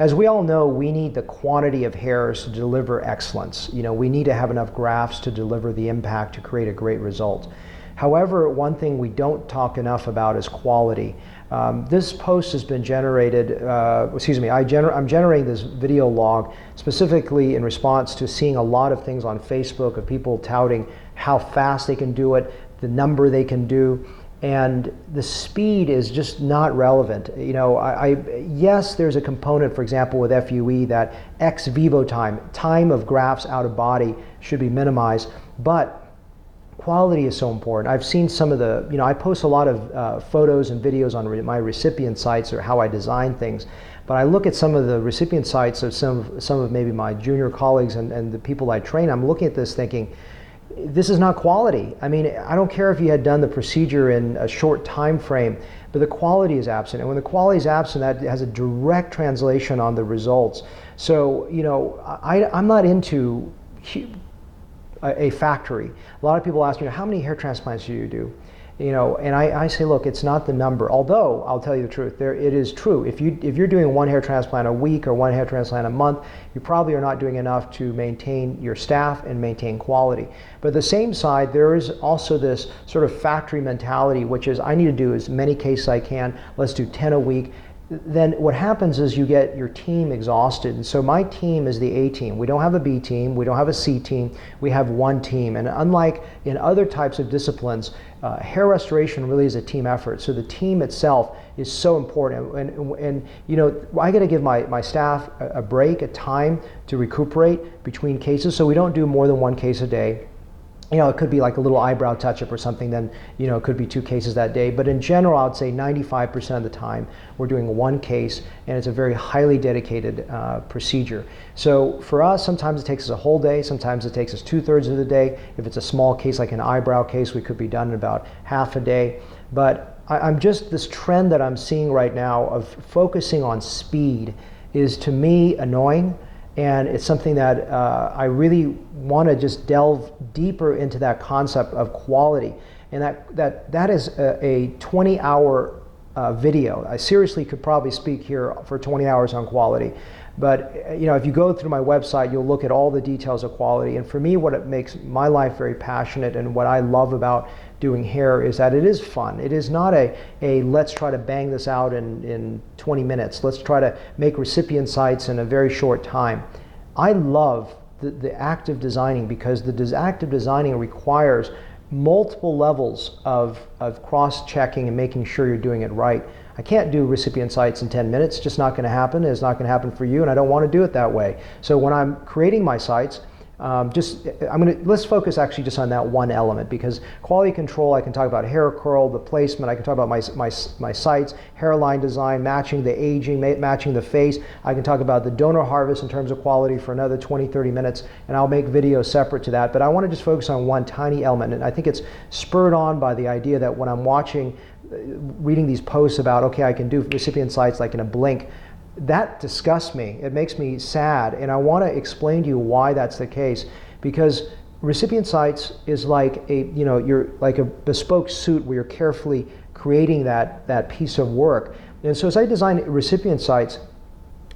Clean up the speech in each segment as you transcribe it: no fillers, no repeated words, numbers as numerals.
as we all know, we need the quantity of hairs to deliver excellence. We need to have enough grafts to deliver the impact to create a great result. However, one thing we don't talk enough about is quality. This post has been generated, I'm generating this video log specifically in response to seeing a lot of things on Facebook of people touting how fast they can do it, the number they can do, and the speed is just not relevant. Yes, there's a component, for example, with FUE that ex vivo time of grafts out of body should be minimized, but quality is so important. I've seen some of the, I post a lot of photos and videos on my recipient sites or how I design things, but I look at some of the recipient sites of some of maybe my junior colleagues and the people I train. I'm looking at this thinking, this is not quality. I mean, I don't care if you had done the procedure in a short time frame, but the quality is absent. And when the quality is absent, that has a direct translation on the results. So, I'm not into a factory. A lot of people ask me, how many hair transplants do you do? And I say, look, it's not the number. Although I'll tell you the truth, it is true. If you're doing one hair transplant a week or one hair transplant a month, you probably are not doing enough to maintain your staff and maintain quality. But at the same side, there is also this sort of factory mentality, which is I need to do as many cases as I can. Let's do 10 a week. Then what happens is you get your team exhausted. And so my team is the A team. We don't have a B team. We don't have a C team. We have one team. And unlike in other types of disciplines, hair restoration really is a team effort. So the team itself is so important. And I got to give my staff a break, a time to recuperate between cases. So we don't do more than one case a day. It could be like a little eyebrow touch-up or something, then, it could be 2 cases that day. But in general, I would say 95% of the time, we're doing 1 case, and it's a very highly dedicated procedure. So for us, sometimes it takes us a whole day, sometimes it takes us 2/3 of the day. If it's a small case, like an eyebrow case, we could be done in about half a day. But I'm just, this trend that I'm seeing right now of focusing on speed is, to me, annoying. And it's something that I really want to just delve deeper into that concept of quality. And that is a 20-hour video. I seriously could probably speak here for 20 hours on quality. But if you go through my website, you'll look at all the details of quality. And for me, what it makes my life very passionate and what I love about doing hair is that it is fun. It is not a let's try to bang this out in 20 minutes. Let's try to make recipient sites in a very short time. I love the active designing because the active designing requires multiple levels of cross-checking and making sure you're doing it right. I can't do recipient sites in 10 minutes. It's just not going to happen. It's not going to happen for you, and I don't want to do it that way. So when I'm creating my sites, let's focus actually just on that one element, because quality control, I can talk about hair curl, the placement, I can talk about my sites, hairline design, matching the aging, matching the face. I can talk about the donor harvest in terms of quality for another 20-30 minutes, and I'll make videos separate to that. But I want to just focus on one tiny element, and I think it's spurred on by the idea that when I'm reading these posts about, okay, I can do recipient sites like in a blink, that disgusts me. It makes me sad, and I want to explain to you why that's the case. Because recipient sites is like you're like a bespoke suit where you're carefully creating that piece of work. And so as I design recipient sites,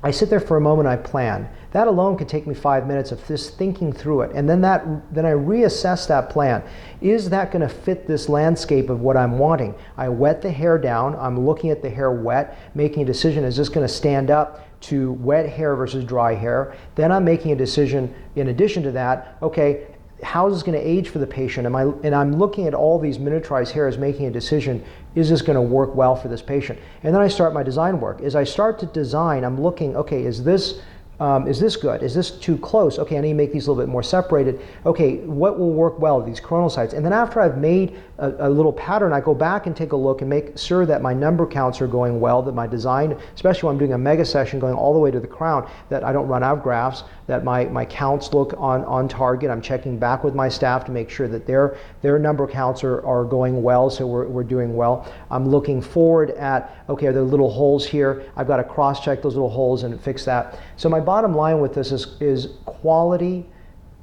I sit there for a moment, I plan. That alone could take me 5 minutes of just thinking through it. And then I reassess that plan. Is that going to fit this landscape of what I'm wanting? I wet the hair down. I'm looking at the hair wet, making a decision. Is this going to stand up to wet hair versus dry hair? Then I'm making a decision in addition to that, okay, how is this going to age for the patient? And I'm looking at all these miniaturized hairs, making a decision, is this going to work well for this patient? And then I start my design work. As I start to design, I'm looking, okay, is this good? Is this too close? Okay, I need to make these a little bit more separated. Okay, what will work well with these coronal sites? And then after I've made a little pattern, I go back and take a look and make sure that my number counts are going well, that my design, especially when I'm doing a mega session going all the way to the crown, that I don't run out of grafts, that my counts look on target. I'm checking back with my staff to make sure that their number counts are going well, so we're doing well. I'm looking forward at, okay, are there little holes here? I've got to cross-check those little holes and fix that. So my bottom line with this is quality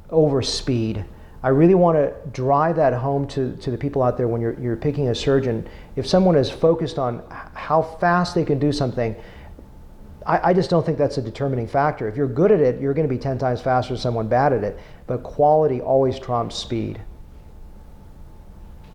over speed. I really want to drive that home to the people out there when you're picking a surgeon. If someone is focused on how fast they can do something, I just don't think that's a determining factor. If you're good at it, you're going to be 10 times faster than someone bad at it. But quality always trumps speed.